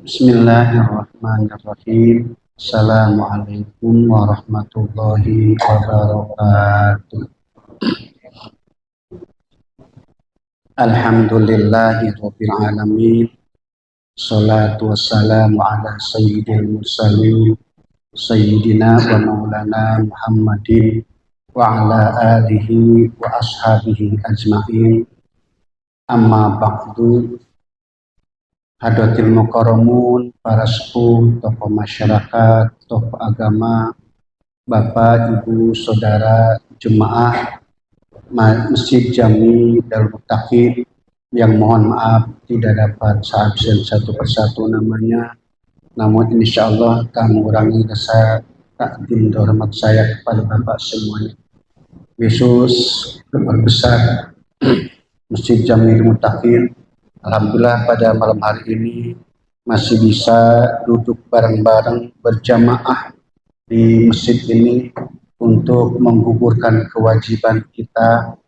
Bismillahirrahmanirrahim. Assalamualaikum warahmatullahi wabarakatuh. Alhamdulillahirabbil alamin. Shalatu wassalamu ala sayyidil mursalin sayyidina wa maulana Muhammadin wa ala alihi wa ashabihi ajma'in. Amma ba'du. Hadratil mukarramun, para sepuh, tokoh masyarakat, tokoh agama, Bapak, Ibu, Saudara, jemaah Masjid Jami Darul Muttaqin yang mohon maaf tidak dapat saya absen satu persatu namanya, namun insya Allah tak mengurangi rasa takdim dan hormat saya kepada Bapak semuanya. Yesus besar Masjid Jami Darul Muttaqin, alhamdulillah pada malam hari ini masih bisa duduk bareng-bareng berjamaah di masjid ini untuk menggugurkan kewajiban kita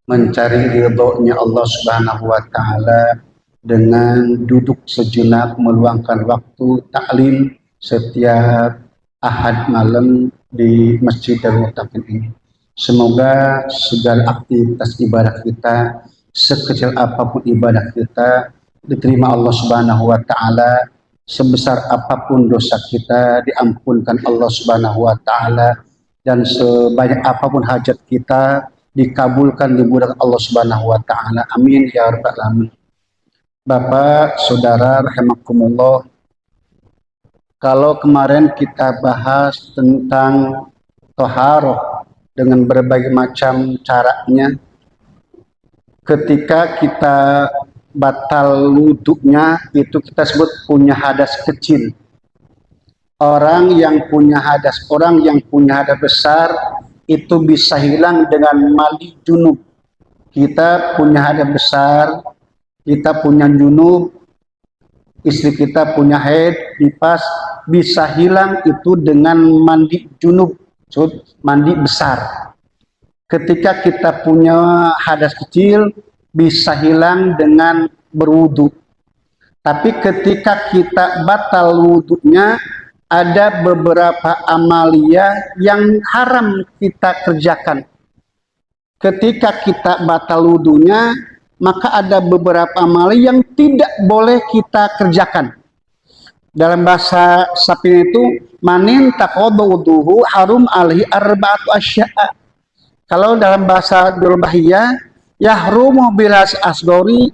mencari ridhonya Allah Subhanahu wa Ta'ala dengan duduk sejenak meluangkan waktu taklim setiap Ahad malam di Masjid Darul Muttaqin ini. Semoga segala aktivitas ibadah kita, sekecil apapun ibadah kita, diterima Allah Subhanahu wa Ta'ala. Sebesar apapun dosa kita diampunkan Allah Subhanahu wa Ta'ala, dan sebanyak apapun hajat kita dikabulkan dimudahkan Allah Subhanahu wa Ta'ala. Amin ya rabbal alamin. Bapak, Saudara rahimakumullah, kalau kemarin kita bahas tentang thaharah dengan berbagai macam caranya, ketika kita batal wudhunya itu kita sebut punya hadas kecil. Orang yang punya hadas besar itu bisa hilang dengan mandi junub. Kita punya hadas besar, kita punya junub, istri kita punya haid, nifas, bisa hilang itu dengan mandi junub, mandi besar. Ketika kita punya hadas kecil bisa hilang dengan berwudu. Tapi ketika kita batal wudunya, ada beberapa amalia yang haram kita kerjakan. Ketika kita batal wudunya, maka ada beberapa amalia yang tidak boleh kita kerjakan. Dalam bahasa Sapi itu, manin taqadha wuduhu harum alaihi arba'atu asya'a. Kalau dalam bahasa Durubahiyah, yahrumu bilas asgori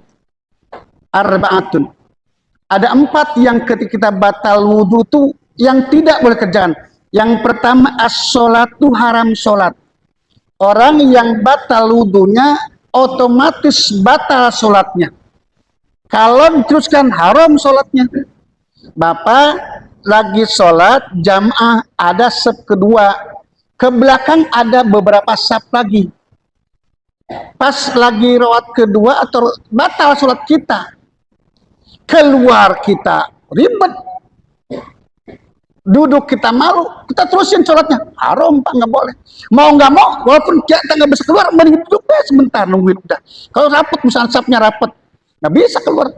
arba'atun. Ada 4 yang ketika kita batal wudhu itu yang tidak boleh kerjakan. Yang pertama, as-sholatu, haram sholat. Orang yang batal wudhunya otomatis batal sholatnya. Kalau diteruskan haram sholatnya. Bapak lagi sholat jamaah, ada saf kedua, ke belakang ada beberapa saf lagi. Pas lagi rakaat kedua atau batal sholat kita, keluar kita ribet, duduk kita malu, kita terusin sholatnya, haram Pak, nggak boleh. Mau nggak mau, walaupun kita nggak bisa keluar, mending duduk deh sebentar nungguin udah. Kalau rapet, misalnya safnya rapet, nggak bisa keluar.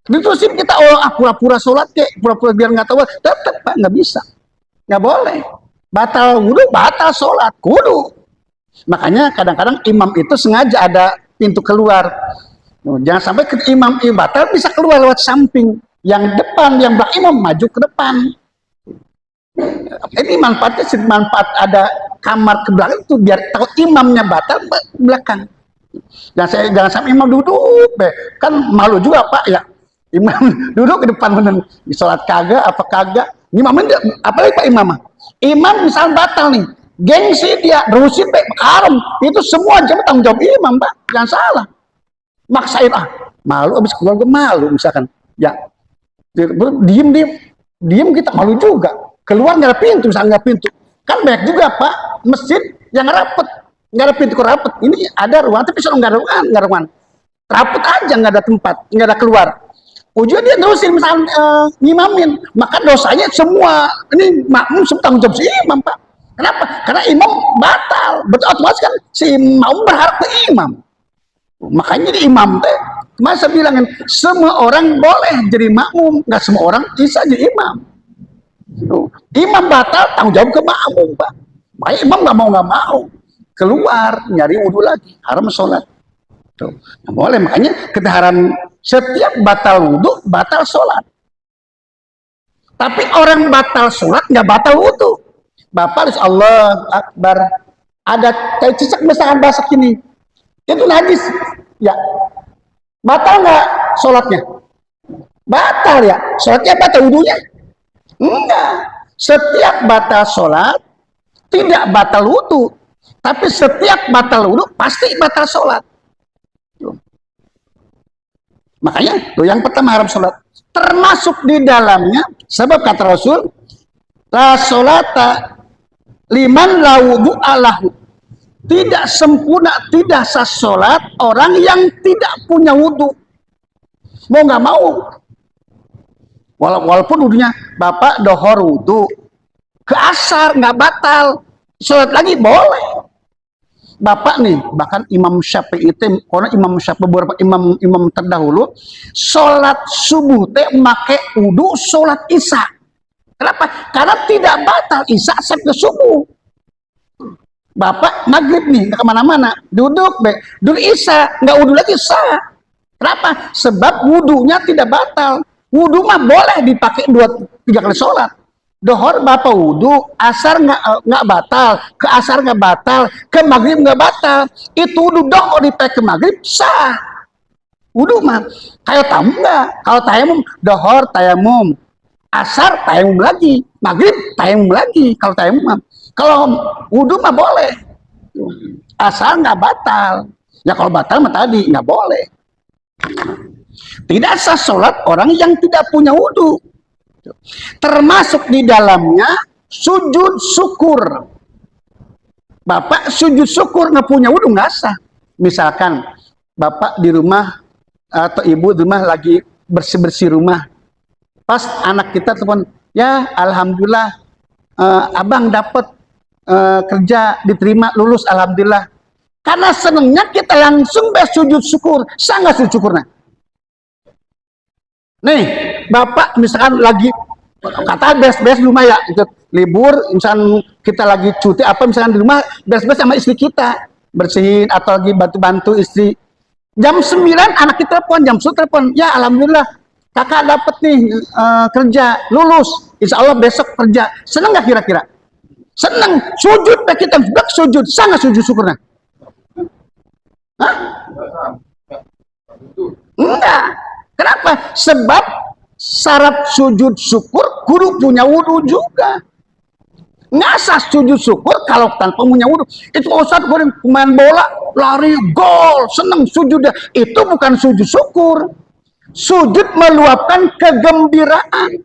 Diterusin kita, pura-pura sholat kek, pura-pura biar nggak tahu, tetap Pak nggak bisa, nggak boleh. Batal wudhu, batal sholat, kudu. Makanya kadang-kadang imam itu sengaja ada pintu keluar. Jangan sampai imam batal bisa keluar lewat samping. Yang depan, yang belakang imam maju ke depan. Ini manfaat ada kamar ke belakang itu biar tahu imamnya batal ke belakang. Jangan sampai imam duduk, kan malu juga Pak ya. Imam duduk di depan bener, sholat kagak apa kagak. Imam apalagi Pak Imam. Imam misal batal nih, gengsi dia, terusin Pak haram. Itu semua jam tanggung jawab imam Pak, jangan salah. Maksain malu abis keluarga malu misalkan. Ya, diem kita malu juga. Keluar nggak ada pintu, misalnya nggak pintu. Kan banyak juga Pak masjid yang rapet, nggak ada pintu rapet. Ini ada ruang, tapi soalnya nggak ada ruang. Rapet aja, nggak ada tempat, nggak ada keluar. Ujungnya dia terusin misalnya ngimamin, maka dosanya semua ini makmum semua tanggung jawab si imam Pak. Kenapa? Karena imam batal, betul otomatis kan si makmum berharap ke imam. Makanya di imam teh, masa bilangin semua orang boleh jadi makmum, nggak semua orang bisa jadi imam. Imam batal tanggung jawab ke makmum Pak. Makanya imam nggak mau keluar nyari wudhu lagi, haram sholat. Tuh. Nah, boleh, makanya kita haram setiap batal wudhu, batal sholat. Tapi orang batal sholat nggak batal wudhu. Bapak harus Allah Akbar. Ada kayak cicak misalkan basah gini, itu najis, ya batal nggak sholatnya? Batal ya, sholatnya batal wudhunya? Enggak. Setiap batal sholat tidak batal wudhu, tapi setiap batal wudhu pasti batal sholat. Makanya tuh yang pertama haram sholat, termasuk di dalamnya sebab kata Rasul la sholata liman la wudu'a lahu, tidak sempurna, tidak sah sholat orang yang tidak punya wudhu. Mau nggak mau, walaupun wudhunya Bapak dohor wudhu ke asar nggak batal, sholat lagi boleh. Bapak nih, bahkan Imam Syafi'i itu, karena Imam Syafi'i beberapa imam terdahulu, sholat subuh teh make wudhu sholat isya. Kenapa? Karena tidak batal isya sampai subuh. Bapak maghrib nih, nggak kemana-mana, duduk isya, nggak wudhu lagi sah. Kenapa? Sebab wudhunya tidak batal. Wudhu mah boleh dipakai 2-3 kali sholat. Dohor Bapak wudhu, asar nggak batal, ke asar nggak batal, ke maghrib nggak batal. Itu wudhu dohor dipakai ke maghrib sah. Wudhu mah kayak tamu nggak? Kalau tayamum dohor tayamum, asar tayamum lagi, maghrib tayamum lagi. Kalau tayamum mah, kalau wudhu mah boleh, asar nggak batal. Ya kalau batal mah tadi nggak boleh. Tidak sah sholat orang yang tidak punya wudhu. Termasuk di dalamnya sujud syukur. Bapak sujud syukur nggak punya wudhu nggak sah. Misalkan Bapak di rumah atau Ibu di rumah lagi bersih-bersih rumah, pas anak kita telepon, ya alhamdulillah abang dapat kerja diterima lulus alhamdulillah. Karena senangnya kita langsung bersujud syukur. Sah nggak sujud syukurnya? Nih, Bapak misalkan lagi kata beres-beres di rumah ya, ikut libur, misalkan kita lagi cuti apa misalkan di rumah beres-beres sama istri kita, bersihin atau lagi bantu-bantu istri. Jam 9 anak kita telepon, jam 10 telepon, ya alhamdulillah kakak dapat nih kerja, lulus, insya Allah besok kerja. Senang nggak kira-kira? Senang, sujud kita sujud, sangat sujud syukurnya. Hah? Enggak. Kenapa? Sebab syarat sujud syukur kudu punya wudhu juga. Nggak sah sujud syukur kalau tanpa punya wudhu. Itu Ustaz pemain bola lari gol, senang sujudnya. Itu bukan sujud syukur. Sujud meluapkan kegembiraan.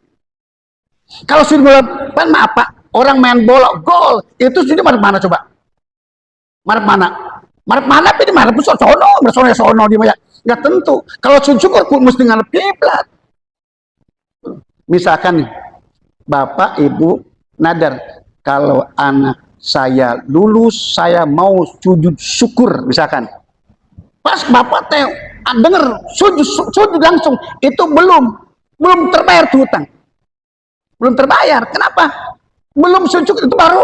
Kalau sujud meluapkan apa? Orang main bola gol, itu sujud mana coba? Mana? Tapi di mana pun sono di mana? Nggak tentu. Kalau sujud syukur mesti ngadep kiblat. Misalkan nih, Bapak Ibu nadar, kalau anak saya lulus, saya mau sujud syukur misalkan. Pas Bapak teh denger sujud langsung, itu belum terbayar tuh hutang. Belum terbayar. Kenapa? Belum sujud, itu baru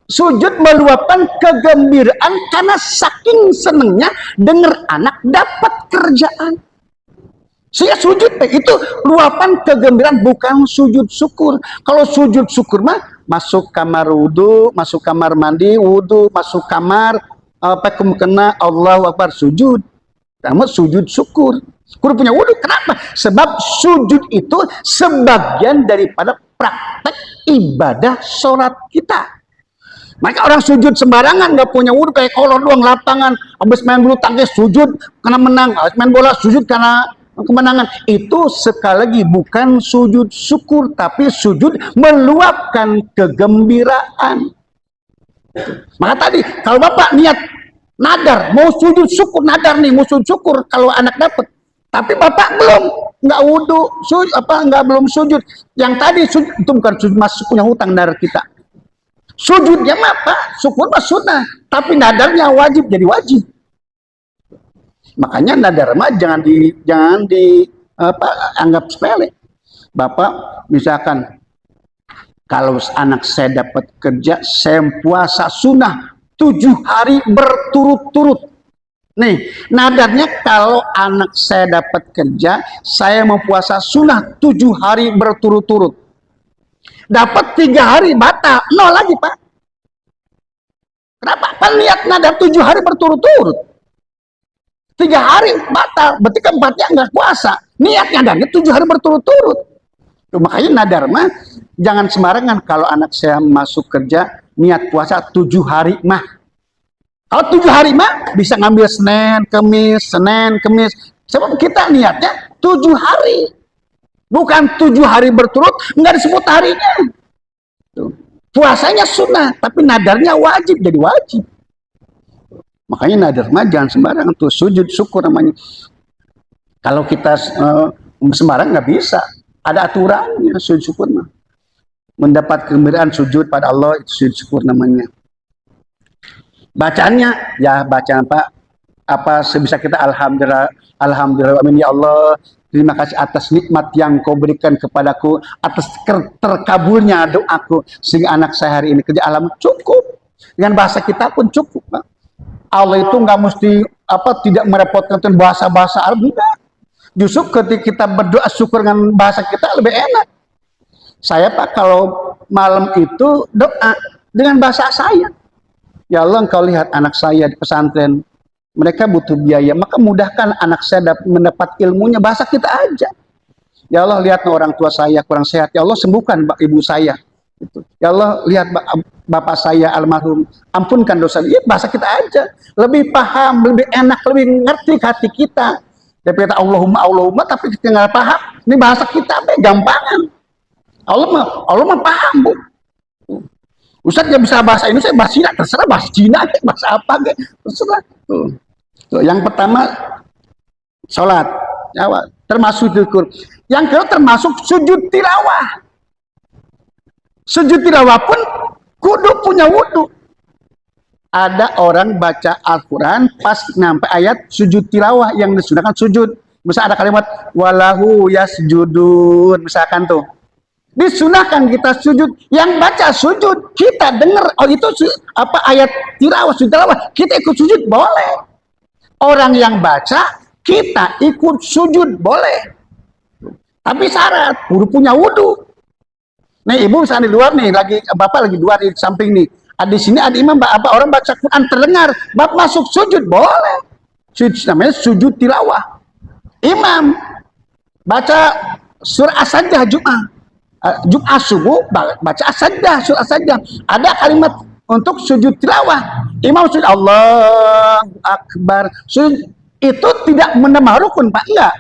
sujud meluapkan kegembiraan karena saking senengnya dengar anak dapat kerjaan. Saya sujud itu luapan kegembiraan, bukan sujud syukur. Kalau sujud syukur mah masuk kamar wudhu, masuk kamar mandi wudhu, masuk kamar pakai mukena Allahu Akbar sujud. Kamu sujud syukur. Kudu punya wudhu. Kenapa? Sebab sujud itu sebagian daripada praktek ibadah sholat kita. Maka orang sujud sembarangan, nggak punya wudhu, kayak kolor doang lapangan. Habis main bulu tangkis sujud karena menang, habis main bola sujud karena kemenangan. Itu sekali lagi bukan sujud syukur, tapi sujud meluapkan kegembiraan. Maka tadi kalau Bapak niat nadar mau sujud syukur, nadar nih mau sujud syukur kalau anak dapat, tapi Bapak belum, nggak wudhu, belum sujud. Yang tadi sujud itu bukan sujud, masuk punya hutang dari kita. Sujudnya mah Pak, syukur mah sunnah, tapi nadarnya wajib, jadi wajib. Makanya nadar mah jangan anggap sepele. Bapak misalkan, kalau anak saya dapat kerja, saya puasa sunnah 7 hari berturut-turut. Nih, nadarnya kalau anak saya dapat kerja, saya mau puasa sunnah 7 hari berturut-turut. Dapat 3 hari batal, 0 lagi Pak. Kenapa? Kan niat nadar 7 hari berturut-turut. 3 hari batal, berarti keempatnya nggak puasa. Niatnya nadarnya 7 hari berturut-turut. Makanya nadar mah jangan sembarangan. Kalau anak saya masuk kerja, niat puasa 7 hari mah. Kalau 7 hari mah bisa ngambil Senin, Kemis. Sebab kita niatnya 7 hari. Bukan 7 hari berturut, nggak disebut harinya. Puasanya sunnah, tapi nadarnya wajib, jadi wajib. Makanya nadar mah jangan sembarangan tuh, sujud syukur namanya. Kalau kita sembarang nggak bisa. Ada aturannya sujud syukur mah. Mendapat kegembiraan sujud pada Allah, itu sujud syukur namanya. Bacaannya ya bacaan apa sebisa kita, alhamdulillah, amin ya Allah, terima kasih atas nikmat yang kau berikan kepadaku, atas terkabulnya doaku sehingga anak saya hari ini kerja, cukup. Dengan bahasa kita pun cukup, Pak. Allah itu nggak mesti tidak merepotkan bahasa-bahasa Arab, enggak. Justru ketika kita berdoa syukur dengan bahasa kita lebih enak. Saya Pak kalau malam itu doa dengan bahasa saya. Ya Allah, engkau lihat anak saya di pesantren, mereka butuh biaya, maka mudahkan anak saya mendapat ilmunya, bahasa kita aja. Ya Allah, lihat orang tua saya kurang sehat, ya Allah sembuhkan ibu saya. Ya Allah, lihat bapak saya almarhum, ampunkan dosa. Ya, bahasa kita aja, lebih paham, lebih enak, lebih ngerti hati kita. Daripada Allahumma, tapi kita nggak paham. Ini bahasa kita, gampangan. Allah mah paham, Bu. Ustaz nggak bisa bahasa Indonesia, bahasa Cina, terserah bahasa Cina, bahasa apa, terserah. Tuh. Yang pertama, sholat, termasuk syukur. Yang kedua termasuk sujud tilawah. Sujud tilawah pun kudu punya wudhu. Ada orang baca Al-Quran pas sampai ayat sujud tilawah yang disunahkan sujud. Misalnya ada kalimat walahu yasjudun, misalkan tuh. Disunahkan kita sujud, yang baca sujud, kita dengar, oh itu ayat tilawah, sujud tilawah, kita ikut sujud, boleh. Orang yang baca, kita ikut sujud, boleh. Tapi syarat, kudu punya wudhu. Nih ibu misalnya di luar nih, bapak lagi luar di samping nih. Di sini ada imam, orang baca Quran terdengar, bapak masuk sujud, boleh. Sujud namanya sujud tilawah. Imam baca surah As-Sajdah Jumat subuh, baca As-Sajdah, surah As-Sajdah. Ada kalimat untuk sujud tilawah. Imam sujud Allahu Akbar. Sujud itu tidak menambah rukun, Pak, enggak.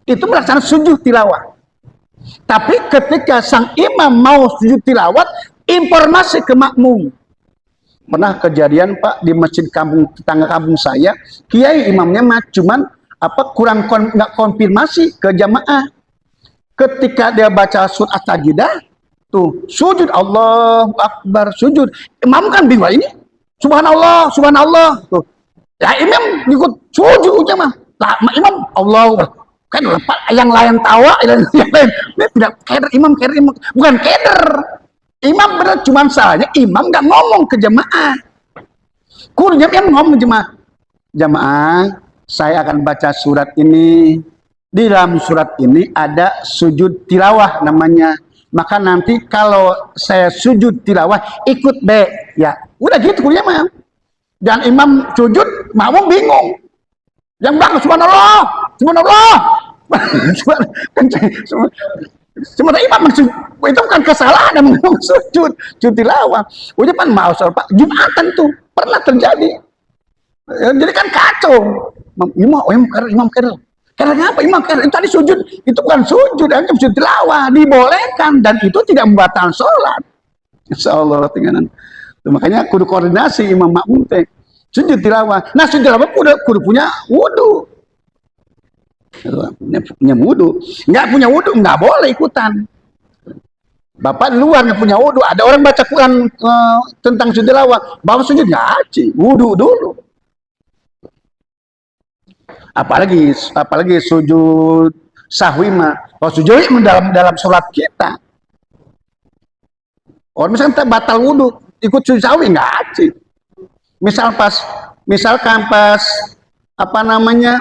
Itu melaksanakan sujud tilawah. Tapi ketika sang imam mau sujud tilawat, informasi ke makmum. Pernah kejadian Pak di masjid tetangga kampung saya, kiai imamnya cuman kurang nggak konfirmasi ke jamaah. Ketika dia baca surah As-Sajdah, tuh sujud Allahu Akbar, sujud. Imam kan bingung ini, subhanallah, subhanallah. Tuh. Ya imam ikut sujudnya mah. Lah imam Allah kan yang lain tawa, yang lain tidak keder, imam bukan keder. Imam benar, cuma salahnya imam nggak ngomong ke jemaah. Kurnya yang ngomong jemaah, saya akan baca surat ini. Di dalam surat ini ada sujud tilawah namanya. Maka nanti kalau saya sujud tilawah ikut be, ya udah gitu kurnya mah. Dan imam sujud, makmum bingung. Yang belakang subhanallah, subhanallah. Sementara imam itu bukan kesalahan yang sujud, sujud tilawah. Udah pan mau Pak, Jumatan tuh pernah terjadi. Jadi kan kacau. Imam kira. Karena apa? Imam kira itu tadi sujud, itu bukan sujud, hanya sujud tilawah, dibolehkan dan itu tidak membatalkan sholat. Insyaallah tinggalan. Makanya kudu koordinasi imam makmum teh. Sujud tilawah. Nah, sujud tilawah kudu punya wudu. Punya wudu. Nggak punya wudu nggak boleh ikutan. Bapak di luar nggak punya wudu, ada orang baca Quran tentang sujud tilawah, bapak sujud ngaji, wudu dulu. Apalagi sujud sahwi mah. Kalau sujud dalam sholat kita. Orang misalkan batal wudu, ikut sujud sahwi ngaji. Misalkan pas apa namanya?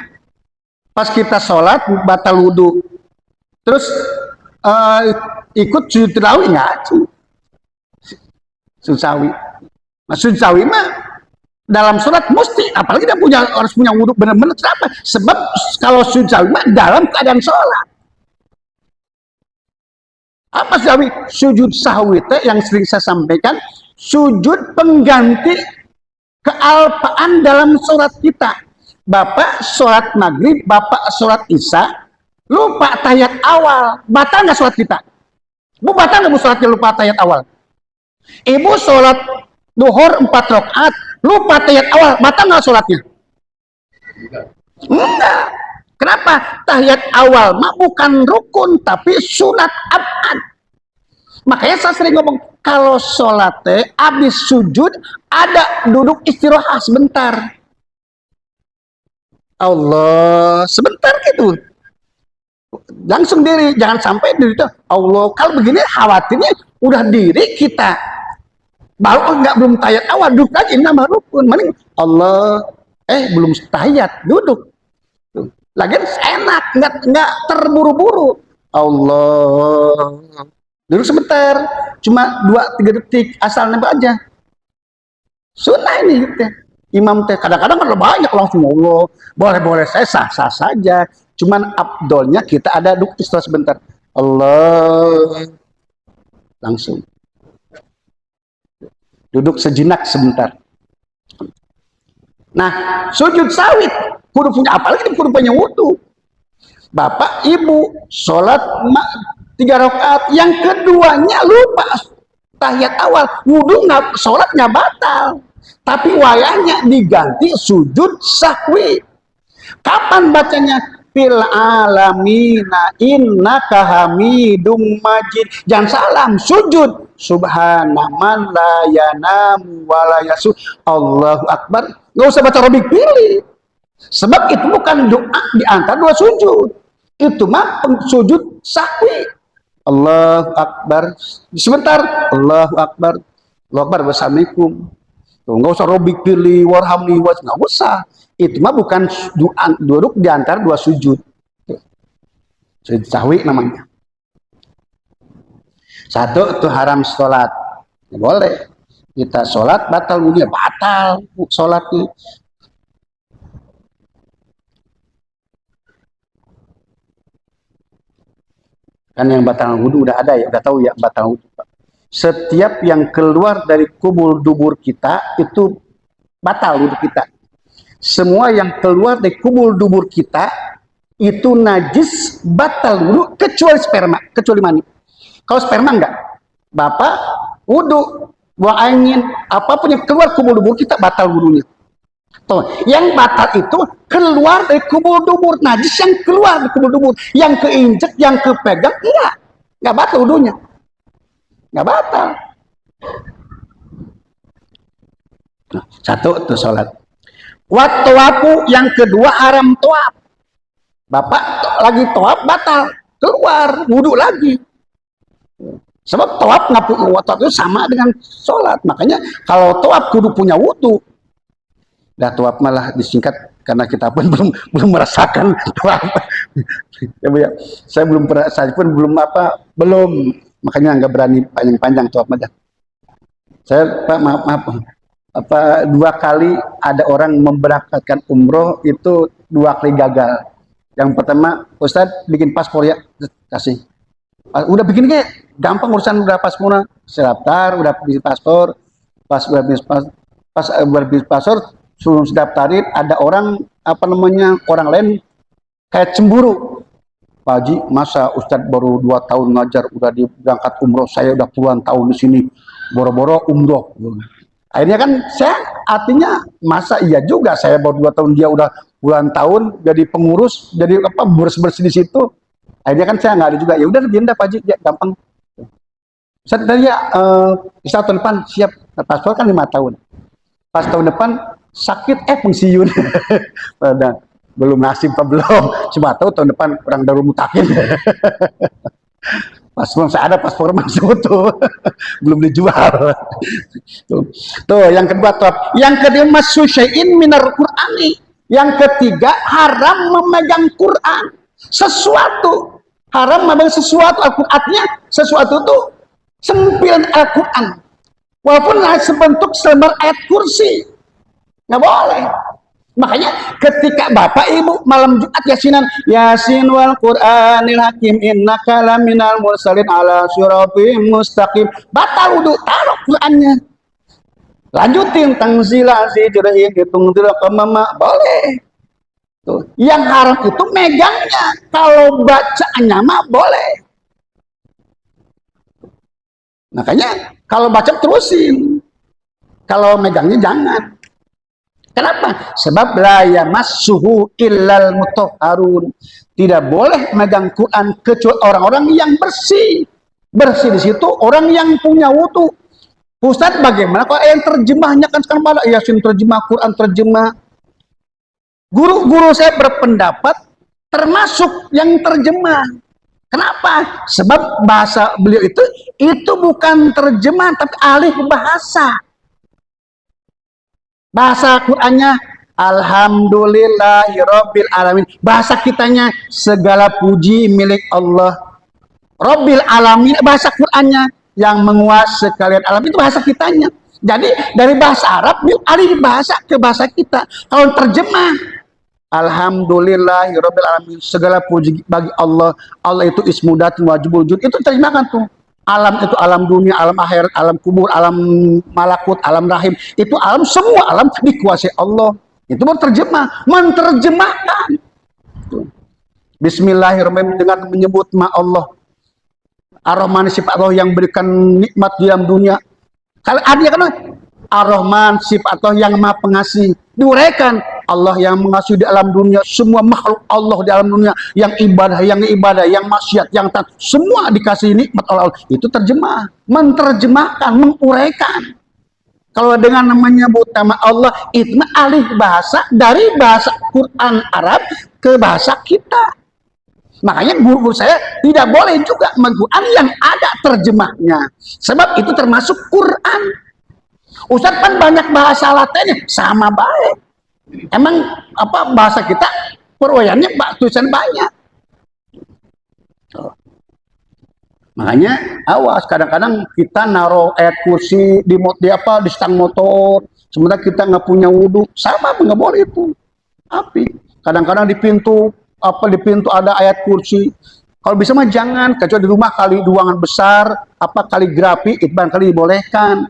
Pas kita sholat batal wudu, terus ikut sujud tilawah ngaji. Sujud sahwi. Nah, sujud sahwi mah dalam sholat mesti, apalagi dia harus punya wudu benar-benar. Kenapa? Sebab kalau sujud sahwi mah dalam keadaan sholat. Apa sahwi? Sujud sahwi itu yang sering saya sampaikan, sujud pengganti kealpaan dalam sholat kita. Bapak sholat maghrib, bapak sholat isya, lupa tahiyat awal, batal nggak sholat kita? Bu, batal nggak bu sholatnya lupa tahiyat awal? Ibu sholat duhur 4 rakaat, lupa tahiyat awal, batal nggak sholatnya? Enggak. Kenapa? Tahiyat awal mah bukan rukun, tapi sunat abad. Makanya saya sering ngomong, kalau sholat teh habis sujud ada duduk istirahat sebentar. Allah, sebentar gitu. Langsung diri, jangan sampai diri itu Allah. Kalau begini khawatirnya udah diri kita baru belum tahiyat awal, duduk lagi nama rukun. Mending Allah, belum tahiyat, duduk. Lagian enak, nggak terburu-buru. Allah, duduk sebentar, cuma 2-3 detik, asal nembak aja. Sunnah ini gitu. Imam teh kadang-kadang kan banyak langsung Allah, boleh-boleh saya sah-sah saja. Cuman abdolnya kita ada duduk istirahat sebentar. Allah, langsung duduk sejenak sebentar. Nah, sujud sawit kudu punya, apalagi kudu punya wudu. Bapak ibu sholat 3 rakaat, yang keduanya lupa tahiyat awal, wudu nggak, sholatnya batal. Tapi wayahnya diganti sujud sahwi. Kapan bacanya? Fil alamina innaka hamidum majid. Jangan salam, sujud. Subhana man la yanamu wa la yasu. Allahu akbar. Nggak usah baca robik pilih. Sebab itu bukan doa di antara 2 sujud. Itu mah sujud sahwi. Allahu akbar. Sebentar. Allahu akbar. Allahu akbar. Wassalamualaikum. Nggak usah robik pilih, warhamni, nggak usah. Itu mah bukan duduk di antara 2 sujud. Sujud sahwi namanya. 1 itu haram sholat. Ya, boleh. Kita sholat batal wudunya, batal sholatnya. Kan yang batal wudu udah ada ya, udah tahu ya batal wudu. Setiap yang keluar dari kubur dubur kita itu batal wudu kita. Semua yang keluar dari kubur dubur kita itu najis, batal wudu, kecuali sperma, kecuali mani. Kalau sperma enggak, bapak wudu, buang angin, apapun yang keluar kubur dubur kita batal wudunya. Tuh, yang batal itu keluar dari kubur dubur, najis yang keluar dari kubur dubur, yang keinjek, yang kepegang enggak batal wudunya. Nggak batal. Nah, 1 itu sholat. Waktu yang kedua haram toab. Bapak lagi toab batal, keluar wudhu lagi. Sebab toab itu sama dengan sholat. Makanya kalau toab kudu punya wudhu. Dah toab malah disingkat karena kita pun belum merasakan toab. Ya, saya pun belum. Makanya nggak berani panjang-panjang tuh Ahmad. Saya Pak maaf 2 kali ada orang memberangkatkan umroh itu 2 kali gagal. Yang pertama, Ustadz bikin paspor ya, kasih. Udah bikin kayak gampang urusan, udah paspor, saya daftar, udah bikin paspor, pas udah bikin paspor, suruh daftarin, ada orang orang lain kayak cemburu. Pak Haji, masa Ustadz baru 2 tahun ngajar, udah berangkat umroh, saya udah puluhan tahun di sini, boro-boro umroh. Akhirnya kan saya artinya masa iya juga, saya baru 2 tahun, dia udah puluhan tahun jadi pengurus, jadi bersih di situ. Akhirnya kan saya nggak ada juga, ya udah pindah Pak Haji, ya gampang. Saya tadi ya, bisa tahun depan siap, paspor kan 5 tahun. Pas tahun depan sakit, pensiun. Nah, belum nasib apa belum, cuma tahu tahun depan orang daru mutakin. Paspor saya ada, paspor masuk tuh. Belum dijual. Tuh yang kedua, yang kedua masuk syai'in minar Qur'ani. Yang ketiga, haram memegang Quran. Sesuatu haram memegang sesuatu, Al-Qur'annya sesuatu itu sempilan Al-Qur'an. Walaupun sebentuk selembar ayat kursi, nggak boleh. Makanya ketika Bapak Ibu malam Jumat Yasinan, Yasin wal Qur'anil Hakim innaka laminal mursalin ala siratim mustaqim, batal wudu, taruh Qur'annya. Lanjutin tangzila zikrihi hitung kemama, boleh. Tuh. Yang haram itu megangnya, kalau bacaannya mah boleh. Makanya kalau baca terusin, kalau megangnya jangan. Kenapa? Sebab la yamassuhu illal mutahharun. Tidak boleh megang Quran kecuali orang-orang yang bersih. Bersih di situ orang yang punya wudu. Ustaz, bagaimana kalau yang terjemahnya kan sekarang pada Yasin terjemah, Quran terjemah. Guru-guru saya berpendapat termasuk yang terjemah. Kenapa? Sebab bahasa beliau itu bukan terjemah tapi alih bahasa. Bahasa Qur'annya Alhamdulillahirabbil alamin. Bahasa kitanya segala puji milik Allah. Rabbil alamin, bahasa Qur'annya yang menguasai sekalian alam, itu bahasa kitanya. Jadi dari bahasa Arab alih bahasa ke bahasa kita. Kalau terjemah Alhamdulillahirabbil alamin, segala puji bagi Allah. Allah itu ismu dzatun wajibul wujud. Itu terjemahkan tuh. Alam itu alam dunia, alam akhirat, alam kubur, alam malakut, alam rahim. Itu alam, semua alam dikuasai Allah. Itu berterjemah, menerjemahkan. Bismillahirrahmanirrahim, dengan menyebut nama Allah. Ar-Rahman, sifat Allah yang berikan nikmat di dalam dunia. Kalau ada kan Ar-Rahman, sifat Allah yang maha pengasih. Diuraikan Allah yang mengasihi di alam dunia, semua makhluk Allah di alam dunia, yang ibadah, yang maksiat, yang taat, semua dikasih nikmat Allah. Itu terjemah, menerjemahkan, menguraikan. Kalau dengan namanya nama Allah, itu alih bahasa dari bahasa Quran Arab ke bahasa kita. Makanya guru saya tidak boleh juga Quran yang ada terjemahnya, sebab itu termasuk Quran. Ustaz kan banyak bahasa Latinnya, sama baik. Emang bahasa kita perwayannya tulisan banyak. Makanya awas, kadang-kadang kita naruh ayat kursi di stang motor, sementara kita nggak punya wudhu, sama nggak boleh itu. Tapi kadang-kadang di pintu ada ayat kursi. Kalau bisa mah jangan, kecuali di rumah kali ruangan besar, kaligrafi itu barangkali dibolehkan.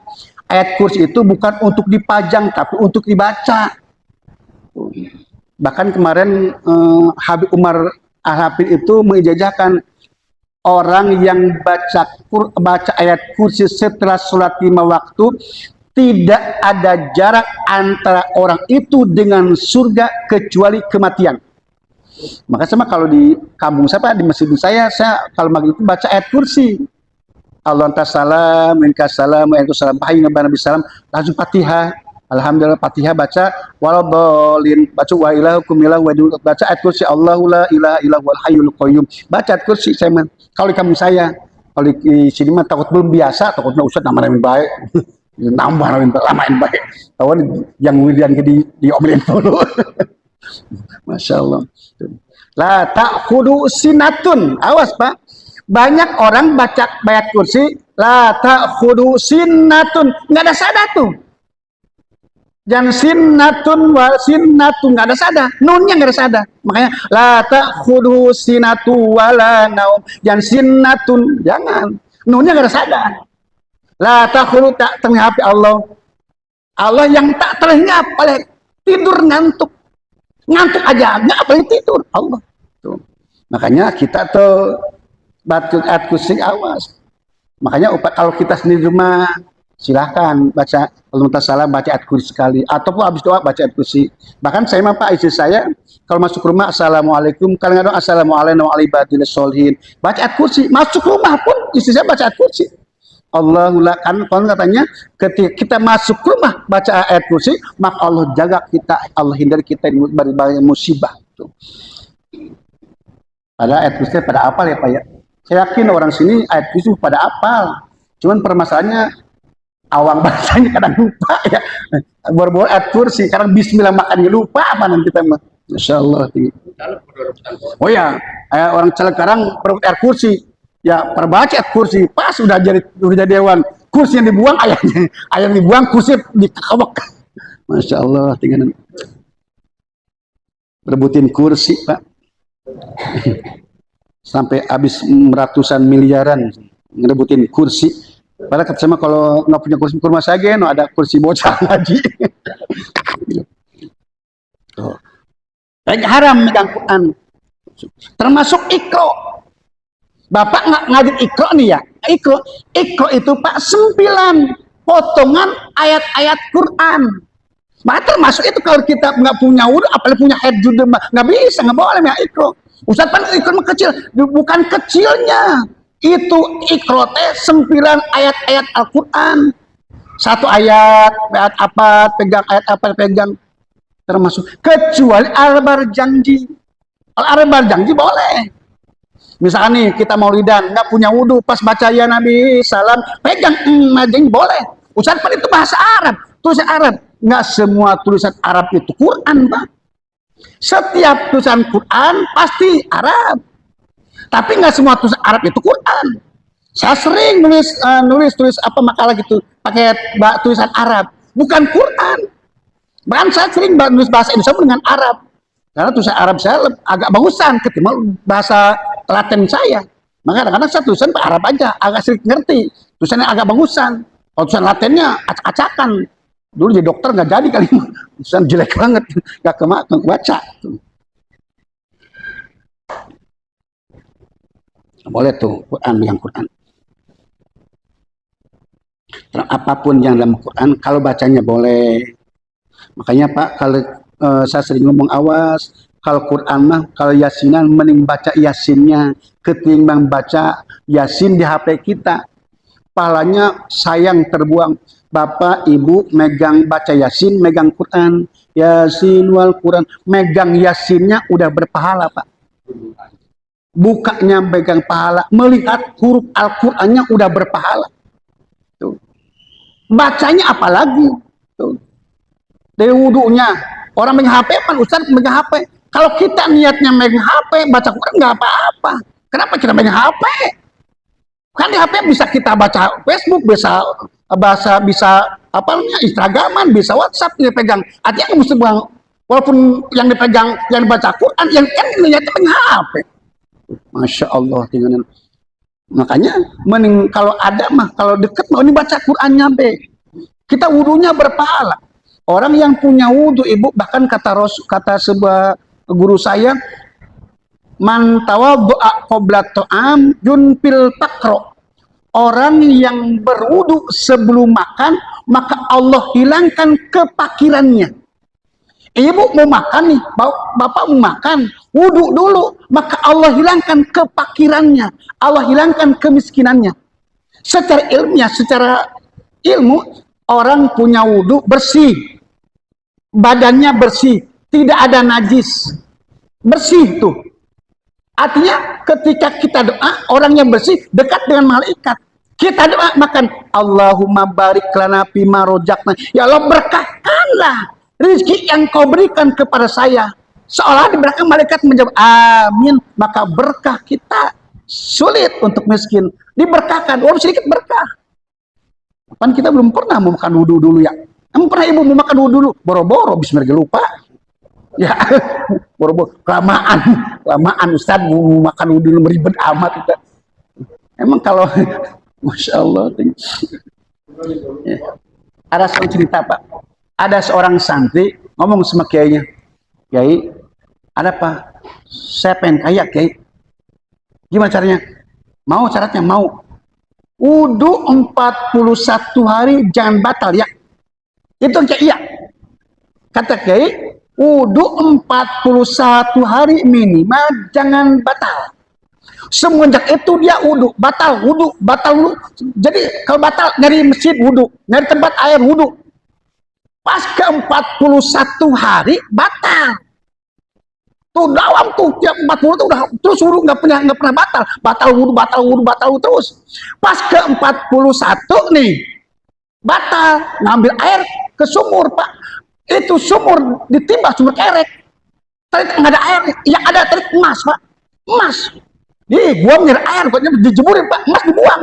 Ayat kursi itu bukan untuk dipajang, tapi untuk dibaca. Bahkan kemarin Habib Umar Al-Hafidh itu mengijazahkan orang yang baca ayat kursi setelah sholat 5 waktu, tidak ada jarak antara orang itu dengan surga kecuali kematian. Maka sama kalau di kampung saya, di masjid saya kalau maghrib itu baca ayat kursi. Allah salam, minka salam, waalaikumsalam, nabi salam, langsung Fatihah. Alhamdulillah, Fatihah baca, waladhdallin, baca wa ilahukum ilahu wa dinul, baca ayat kursi, Allahu la ilaha illa huwal hayyul qayyum. Baca ayat kursi saya mah. Kalau di kampung saya, kalau di sini mah takut belum biasa, takutnya Ustaz namain baik. Nambah lamain baik. Tahu yang wiridan diomelin dulu. Masya Allah. La ta'khudu sinatun. Awas Pak. Banyak orang baca ayat kursi, la ta'khudu sinatun. Nggak ada sadar tuh. Jangan sinnatun wa sinnatun, nggak ada sada, nunnya nggak ada sada. Makanya la ta'khudhu sinatu wala naum. Jangan sinnatun, jangan. Nunnya nggak ada sada. La ta'khudhu, tak terhingap Allah. Allah yang tak terhingap oleh tidur ngantuk. Ngantuk aja, nggak boleh tidur Allah. Tuh. Makanya kita tuh batuk kursi awas. Makanya kalau kita sendiri rumah silahkan baca kalau salah baca ayat kursi sekali ataupun habis doa baca ayat kursi. Bahkan saya Pak istri saya kalau masuk rumah assalamualaikum, kadang-kadang assalamualaikum warahmatullahi wabarakatuh, baca ayat kursi. Masuk rumah pun istri saya baca ayat kursi. Allahullah, kan katanya ketika kita masuk rumah baca ayat kursi, maka Allah jaga kita, Allah hindari kita dari berbagai musibah. Pada ayat kursi pada apal ya Pak ya. Saya yakin orang sini ayat kursi pada apal. Cuman permasalahannya awang bahasanya kadang lupa ya. Baru ayat kursi, kadang bismillah makannya lupa apa nanti kita mah. Masya Allah. Oh ya, orang caleg sekarang perlu ayat kursi. Ya, perbaca ayat kursi, pas udah jadi dewan. Kursi yang dibuang ayatnya, ayat dibuang kursi dikawak. Masya Allah, tinggal rebutin kursi Pak. Sampai habis ratusan miliaran ngerebutin kursi. Padahal kata sama kalau nggak punya kursi kurma saja, no ada kursi bocah lagi. Baik haram megang Quran, termasuk ikro. Bapak nggak ngajar ikro nih ya. Ikro itu Pak 9 potongan ayat-ayat Quran. Maka termasuk itu kalau kita nggak punya wudhu, apalagi punya head juga nggak bisa, nggak boleh ya ikro. Ustaz kan ikro kecil, bukan kecilnya. Itu ikro teh 9 ayat-ayat Al-Quran. Satu ayat apa pegang, ayat apa pegang, termasuk kecuali al-arbar janji. Al-arbar janji boleh. Misalkan nih kita maulidan nggak punya wudhu, pas baca ya Nabi salam pegang majeng boleh. Ustaz kan itu bahasa Arab, tulisan Arab. Nggak semua tulisan Arab itu Quran Pak. Setiap tulisan Quran pasti Arab. Tapi nggak semua tulisan Arab itu Quran. Saya sering nulis apa makalah gitu pakai tulisan Arab, bukan Quran. Bahkan saya sering nulis bahasa Indonesia dengan Arab. Karena tulisan Arab saya agak bagusan ketimbang bahasa Latin saya. Maka kadang-kadang saya tulisan Arab aja, agak sedikit ngerti. Tulisannya agak bagusan. Kalau tulisan Latinnya acak-acakan. Dulu jadi dokter nggak jadi kali, tulisan jelek banget, nggak kebaca. Boleh tuh Quran yang Quran. Apapun yang dalam Quran kalau bacanya boleh. Makanya Pak kalau saya sering ngomong awas kalau Quran mah kalau yasinan mending baca yasinnya ketimbang baca yasin di HP kita. Pahalanya sayang terbuang. Bapak Ibu megang baca yasin, megang Quran, yasin wal Quran, megang yasinnya udah berpahala Pak. Bukanya pegang pahala, melihat huruf Al-Qur'annya udah berpahala. Tuh. Bacanya apalagi? Tuh. Dari wudhunya, orang megang HP kan Ustaz megang HP. Kalau kita niatnya megang HP, baca Quran nggak apa-apa. Kenapa kita megang HP? Kan di HP bisa kita baca Facebook, bisa apa namanya Instagraman, bisa WhatsApp dia pegang. Artinya mesti bang, walaupun yang dipegang, yang dibaca Quran, yang kan niatnya megang HP. Masya Allah, tinggalin. Makanya mending kalau ada mah kalau deket mau dibaca Qurannya be. Kita wudhunya berpahala. Orang yang punya wudhu Ibu bahkan kata sebuah guru saya, man tawaddu'a qabla ta'am yunfil pakro. Orang yang berwudhu sebelum makan maka Allah hilangkan kepakirannya. Ibu mau makan nih, bapak mau makan, wudhu dulu, maka Allah hilangkan kepakirannya, Allah hilangkan kemiskinannya. Secara ilmu, orang punya wudhu bersih, badannya bersih, tidak ada najis, bersih tuh. Artinya ketika kita doa, orang yang bersih dekat dengan malaikat. Kita doa makan, Allahumma barik lana fima rojakna, ya Allah berkahkanlah rezeki yang kau berikan kepada saya. Seolah diberikan malaikat menjawab amin, maka berkah kita sulit untuk miskin diberkahkan, walaupun sedikit berkah. Kan kita belum pernah mau makan wudhu dulu ya, Emang pernah ibu mau makan dulu? Boro-boro, bismillah lupa. Ya, boro-boro, kelamaan Ustaz mau makan dulu meribet amat kita. Emang kalau, Masya Allah. Ya. Ada seorang cerita Pak, ada seorang santri ngomong sama kiainya, Kiai, ada apa? Saya pengen kaya Kiai. Gimana caranya? Mau syaratnya? Mau. Wudu 41 hari jangan batal ya. Itu Kiai iya. Kata Kiai, wudu 41 hari minimal jangan batal. Semenjak itu dia wudu, batal wudu. Jadi kalau batal nyari masjid wudu, nyari tempat air wudu. Pas ke 41 hari batal. Tuh dawam tuh tiap 40 tuh udah terus wudu nggak pernah batal wudu terus. Pas ke 41 nih batal, ngambil air ke sumur Pak. Itu sumur ditimba sumur kerek. Tadi nggak ada air, yang ada tadi emas Pak, emas. Gua nyari air, gua dijemurin Pak, emas dibuang.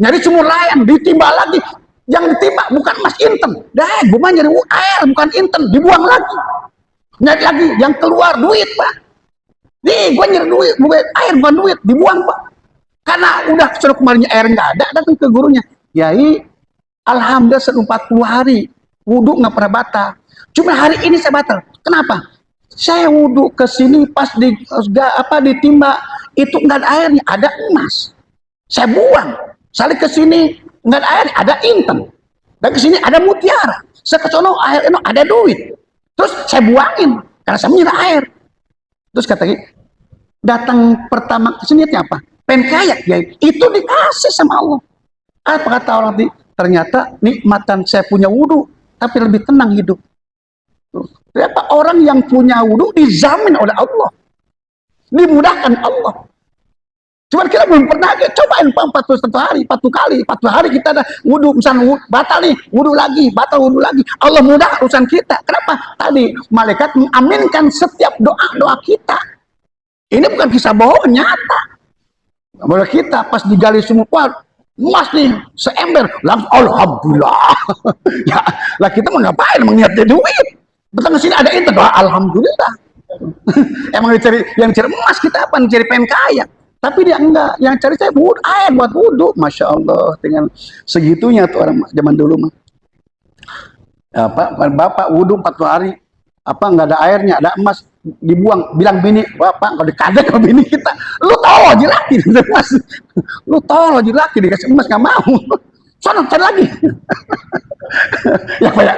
Nyari sumur lain, ditimba lagi. Yang ditimba bukan emas inten. Dah, gua mah nyari air bukan inten, dibuang lagi. Nyari lagi, yang keluar duit Pak. Gua nyari duit, air bukan duit, dibuang Pak. Karena udah suruh kemarinnya air nggak ada, datang ke gurunya. Yai, alhamdulillah 40 hari wudu nggak pernah batal. Cuma hari ini saya batal. Kenapa? Saya wudu ke sini pas ditimba itu nggak ada airnya, ada emas. Saya buang. Saya ke sini nggak ada air, ada inten. Dan ke sini ada mutiara. Saya ke sono air itu ada duit. Terus saya buangin karena saya punya air. Terus katanya datang pertama ke sini apa? Pengen kaya, ya. Itu dikasih sama Allah. Apa kata orang tadi? Ternyata nikmatan saya punya wudu, tapi lebih tenang hidup. Ternyata orang yang punya wudu dijamin oleh Allah, dimudahkan Allah. Cuman kita belum pernah cobain 41 hari, 40 hari kita ada wudu, misalnya batal nih, wudu lagi, batal wudu lagi. Allah mudah urusan kita. Kenapa? Tadi malaikat mengaminkan setiap doa kita. Ini bukan kisah bohong, nyata. Boleh kita pas digali sumur emas nih, seember, langsung alhamdulillah. Ya, lah kita mau ngapain? Mengingat duit. Datang ke sini ada itu, doa alhamdulillah. Emang yang cari emas kita apa? Cari pengen kaya. Tapi dia enggak, yang cari saya air buat wudu. Masya Allah, dengan segitunya tuh orang zaman dulu mah. Bapak wudu 40 hari, nggak ada airnya, ada emas, dibuang. Bilang bini, bapak kalau dikadek sama bini kita, lu tahu aja laki emas, lu tahu aja laki dikasih emas nggak mau, sana cari lagi. Ya kayak,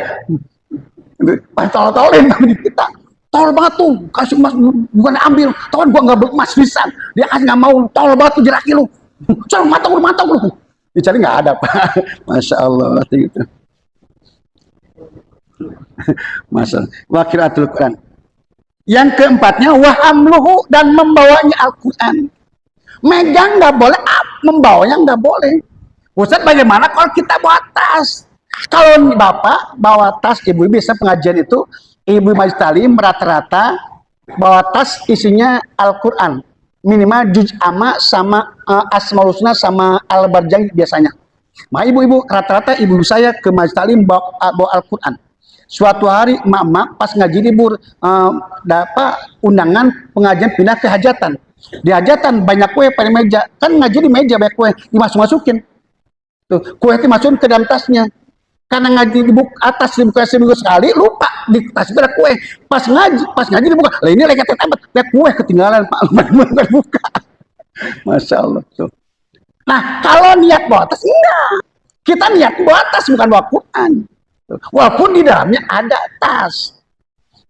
pas tolong-tolongin bini kita. Tol banget tuh, kasih emas bukan ambil, tau kan gua nggak emas pisan, dia kasih nggak mau, tol banget tuh jeraki lu, coba mantap lu, dicari nggak ada Pak, Masya Allah gitu. Masya Allah. Wa qiraatul Quran. Yang keempatnya wahamluhu, dan membawanya Al-Quran. Megang nggak boleh, membawanya nggak boleh. Ustaz bagaimana kalau kita bawa tas? Kalau bapak bawa tas, ibu bisa pengajian itu. Ibu Majlis Talim rata-rata bawa tas isinya Al-Quran, minimal juz amma sama Asmaul Husna sama Al-Barjang biasanya. Nah ibu-ibu rata-rata ibu saya ke Majlis Talim bawa Al-Quran. Suatu hari emak-emak pas ngaji libur dapat undangan pengajian pindah ke hajatan. Di hajatan banyak kue pada meja, kan ngaji di meja banyak kue, dimasukin. Tuh kue itu masukin ke dalam tasnya. Karena ngaji dibuka atas dibuka seminggu sekali, lupa di tas ada kue. Pas ngaji dibuka, lah ini lagi lihat kue ketinggalan Pak, buka. Masya Allah tuh. Nah kalau niat bawa tas enggak, kita niat bawa tas bukan bawa Quran. Walaupun di dalamnya ada tas.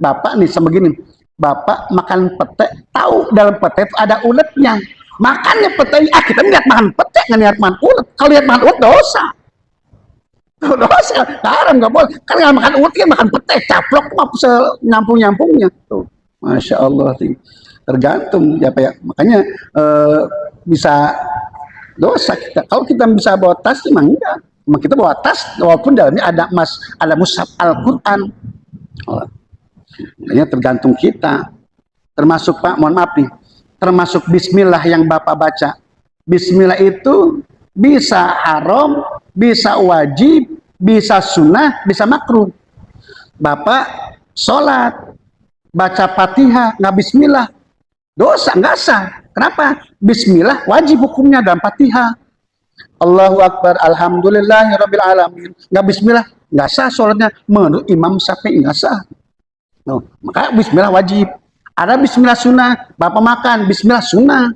Bapak nih sama gini, bapak makan pete, tahu dalam pete itu ada uletnya. Makannya pete, kita niat makan pete, nggak niat makan ulet. Kalau niat makan ulet dosa. Dosa, haram nggak boleh. Karena makan ulet kan makan pete, caplok, nyampung-nyampungnya. Tuh, Masya Allah sih. Tergantung ya Pak ya. Makanya bisa dosa kita. Kalau kita bisa bawa tas, emang enggak. Emang kita bawa tas, walaupun dalamnya ada emas, ada mushaf Al-Quran. Makanya tergantung kita. Termasuk Pak, mohon maaf nih. Termasuk Bismillah yang Bapak baca. Bismillah itu bisa haram, bisa wajib, bisa sunnah, bisa makruh. Bapak sholat, baca Fatihah, nggak bismillah, dosa, nggak sah. Kenapa? Bismillah wajib hukumnya dalam Fatihah. Allahu Akbar, Alhamdulillahirabbil alamin. Nggak bismillah, nggak sah sholatnya. Menurut Imam Syafi'i nggak sah. No, maka bismillah wajib. Ada bismillah sunnah, Bapak makan, bismillah sunnah.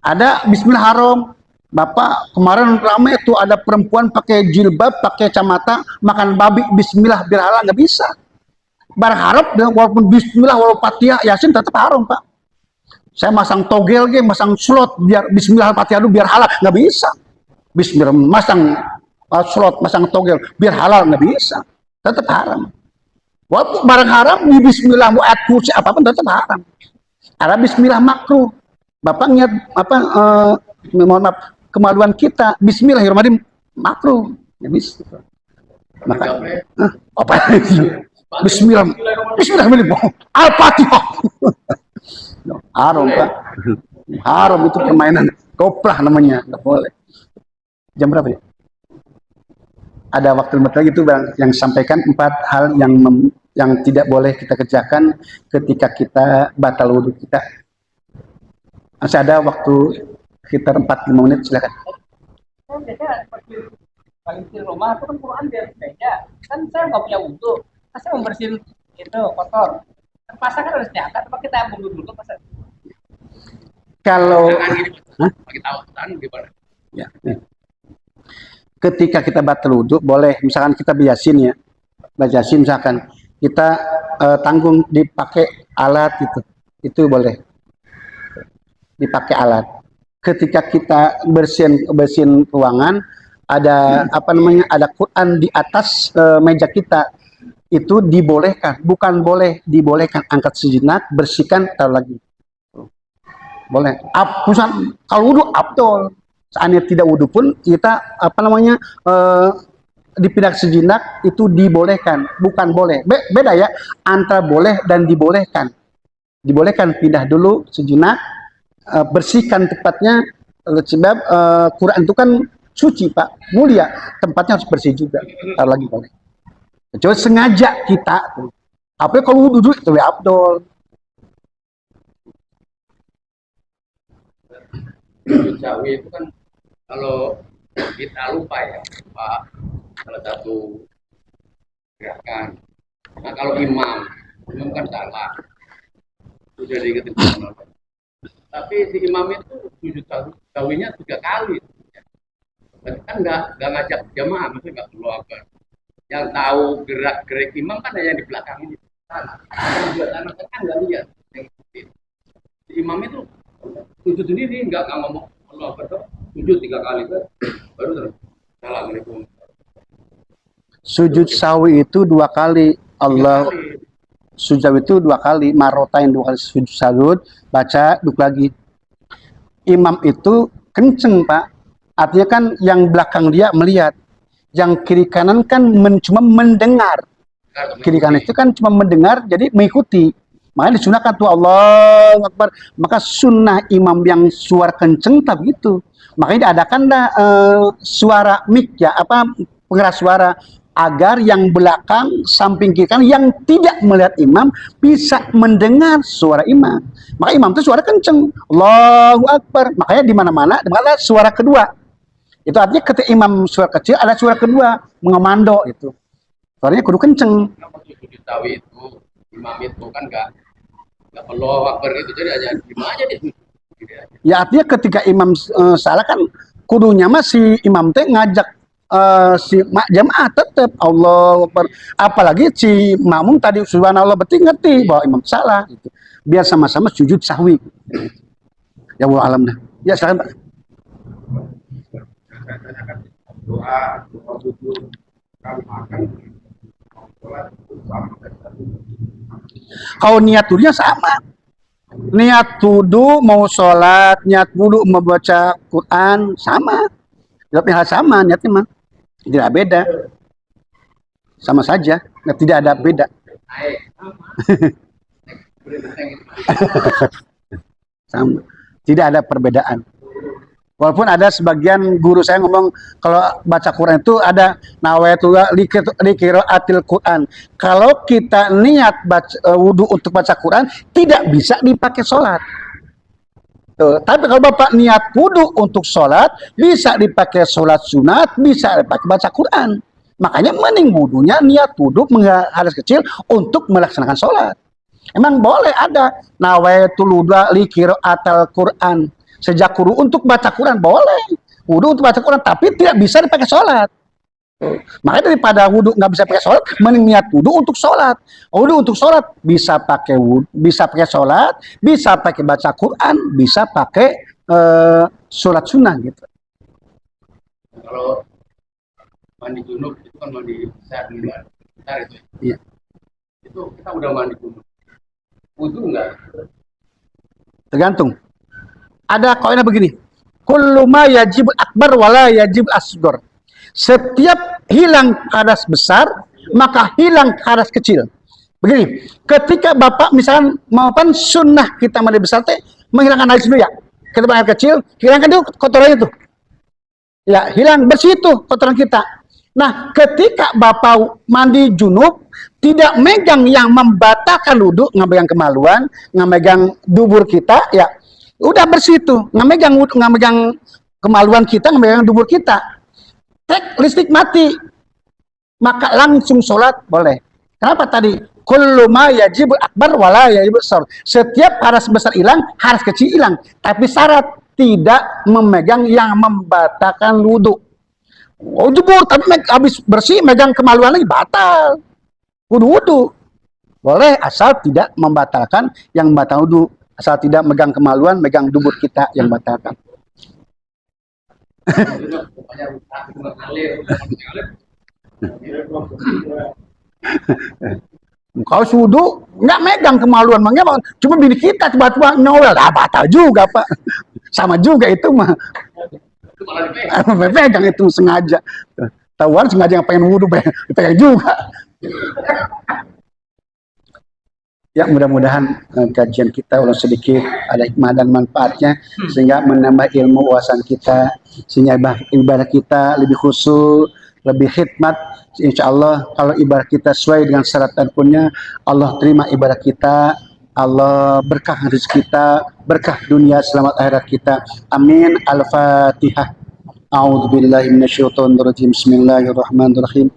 Ada bismillah haram. Bapak kemarin ramai tuh ada perempuan pakai jilbab, pakai kacamata, makan babi, bismillah biar halal, nggak bisa. Berharap walaupun bismillah, walaupun Fatihah, Yasin tetap haram, Pak. Saya masang togel, masang slot biar bismillah Fatihah dulu biar halal, nggak bisa. Bismillah masang slot, masang togel biar halal, nggak bisa. Tetap haram. Walaupun barang haram di bismillah mau ayat kursi apapun tetap haram. Ada bismillah makruh. Bapak niat apa mohon maaf kemaluan kita bismillahirrahmanirrahim makruh. Ya bisa. Maka apa bismillah bismillahirrahmanirrahim Al-Fatihah. Haram, Pak. Haram itu permainan koplah namanya, nggak boleh. Jam berapa ya? Ada waktu lagi itu yang sampaikan 4 hal yang tidak boleh kita kerjakan ketika kita batal wudhu kita. Masih ada waktu sekitar 4-5 menit, silakan. Paling di rumah itu kan Quran biar beda. Kan saya nggak punya wudhu, saya membersihin itu kotor. Kan pasang kan harus diangkat, apa kita wudhu dulu pasang? Kalau bagi tahu kan gimana? Ya. Ketika kita batal wudhu, boleh misalkan kita biasin ya, bacasin misalkan kita tanggung dipakai alat itu boleh dipakai alat. Ketika kita bersihin ruangan, ada apa namanya, ada Quran di atas meja kita, itu dibolehkan, bukan boleh, dibolehkan, angkat sejenak, bersihkan, taruh lagi. Boleh. Kalau wudhu abdol. Seandainya tidak wudhu pun kita apa namanya dipindah sejenak itu dibolehkan, bukan boleh. Beda ya antara boleh dan dibolehkan. Dibolehkan pindah dulu sejenak, bersihkan tempatnya, sebab Quran itu kan suci, Pak, mulia, tempatnya harus bersih juga. Taruh lagi boleh. Kecuali sengaja kita, apa kalau wudhu itu abdol. Jawi itu kan kalau kita lupa ya, Pak, salah satu gerakan. Nah kalau imam kan salah, sudah diingetin. Tapi si imam itu sujud sawinya 3 kali. Berarti kan nggak ngajak jamaah, maksudnya nggak perlu apa. Yang tahu gerak-gerik imam kan hanya di belakang ini. Yang kan nggak lihat. Si imam itu sujud sendiri nggak ngomong Allah Akbar, sujud 3 kali baru terus Assalamualaikum. Sujud sawi itu 2 kali. Allah sujud itu 2 kali, marotain 2 kali sujud sahud, baca duduk lagi. Imam itu kenceng, Pak. Artinya kan yang belakang dia melihat, yang kiri kanan kan cuma mendengar. Kiri kanan itu kan cuma mendengar, jadi mengikuti. Makanya disunahkan tuh Allahu Akbar. Maka sunnah imam yang suara kenceng tak begitu. Makanya diadakanlah suara mic ya, apa pengeras suara, agar yang belakang samping kiri kan yang tidak melihat imam bisa mendengar suara imam. Maka imam itu suara kenceng, Allahu Akbar. Makanya di mana-mana ada suara kedua. Itu artinya ketika imam suara kecil ada suara kedua mengomando itu. Suaranya kudu kenceng. Kenapa sujud tawi itu imam itu kan nggak perlu Akbar itu, jadi aja gimana aja deh. Ya artinya ketika imam salah kan kudunya mah si imam teh ngajak si jamaah tetap Allah Akbar. Apalagi si makmum tadi subhanallah berarti ngerti bahwa imam salah gitu. Biar sama-sama sujud sahwi. Ya wallahu alam dah. Ya silakan Pak. Doa sujud kami makan Kalau niat wudhunya sama. Niat wudhu mau sholat, niat wudhu membaca Quran sama. Tapi hal sama niatnya mah. Tidak beda. Sama saja, tidak ada beda. Sama. Tidak ada perbedaan. Walaupun ada sebagian guru saya ngomong kalau baca Quran itu ada nawaitu liqiraatil Quran. Kalau kita niat wudhu untuk baca Quran tidak bisa dipakai sholat. Tuh. Tapi kalau Bapak niat wudhu untuk sholat bisa dipakai sholat sunat, bisa dipakai baca Quran. Makanya mending wudhunya niat wudhu hadas kecil untuk melaksanakan sholat. Emang boleh ada nawaitul liqiraatil Quran. Sejak wudhu untuk baca Quran boleh, wudhu untuk baca Quran, tapi tidak bisa dipakai sholat. Makanya daripada wudhu nggak bisa pakai sholat, mending niat wudhu untuk sholat. Wudhu untuk sholat bisa pakai wudhu, bisa pakai sholat, bisa pakai baca Quran, bisa pakai sholat sunnah gitu. Kalau mandi junub itu kan mandi besar itu. Iya. Itu kita udah mandi junub, wudhu nggak? Tergantung. Ada kaidah begini, kullu ma yajibul akbar wala yajibul asghar. Setiap hilang hadas besar, maka hilang hadas kecil. Begini, ketika Bapak misalkan maupun sunnah kita mandi besar teh menghilangkan hadas dulu ya. Kita air kecil, hilangkan dulu kotorannya itu. Ya, hilang bersih itu kotoran kita. Nah, ketika Bapak mandi junub, tidak megang yang membatalkan wudhu, nggak megang kemaluan, nggak megang dubur kita, ya udah bersih tuh, nggak megang kemaluan kita, nggak megang dubur kita. Tek listrik mati, maka langsung sholat boleh. Kenapa tadi? Kullu ma yajibul akbar wala yajibul asghar. Setiap hadas besar hilang, hadas kecil hilang. Tapi syarat tidak memegang yang membatalkan wudhu. Oh jebur, tapi habis bersih megang kemaluan lagi batal. Wudhu boleh asal tidak membatalkan yang membatalkan wudhu. Asal tidak megang kemaluan, megang dubur kita yang batalkan. Kalau sudu nggak megang kemaluan, makanya cuma bini kita tiba-tiba nyolel, batal juga Pak. Sama juga itu mah. Pegang itu sengaja. Tahuan sengaja yang pengen wudhu, pegang juga. Ya mudah-mudahan kajian kita ulang sedikit ada hikmah dan manfaatnya sehingga menambah ilmu wawasan kita, sehingga ibadah kita lebih khusyuk, lebih khidmat. Insya Allah kalau ibadah kita sesuai dengan syarat dan punya, Allah terima ibadah kita, Allah berkah rezeki kita, berkah dunia, selamat akhirat kita. Amin. Al-Fatihah. A'udzu billahi minasyaitonir rajim. Bismillahirrahmanirrahim.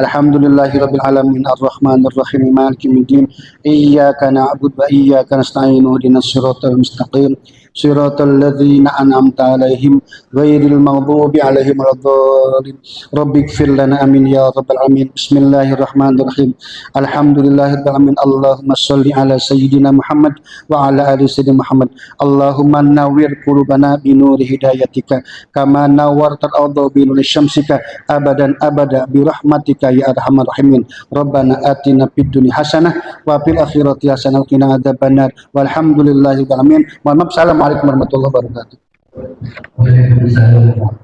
Alhamdulillahirabbil alamin arrahmanir rahim maliki yaumiddin. Iyyaka na'budu wa iyyaka nasta'in. Ihdinas siratal mustaqim. Siratal ladzina an'amta 'alaihim ghairil maghdubi 'alaihim waladdallin. Rabbighfir lana amin ya rabbal alamin. Bismillahirrahmanirrahim. Alhamdulillahirabbil alamin. Allahumma shalli ala sayyidina Muhammad wa ala ali sayyidina Muhammad. Allahumma nawwir qulubana bi nuri hidayatika kama nawwartal arda bi nuri syamsika abadan abada bi rahmatika ya arhamar rahimin. Rabbana atina fid dunya hasanah wa fil akhirati hasanah wa qina adzabannar. Walhamdulillahirabbil alamin. Assalamualaikum warahmatullahi wabarakatuh. Waalaikumsalam.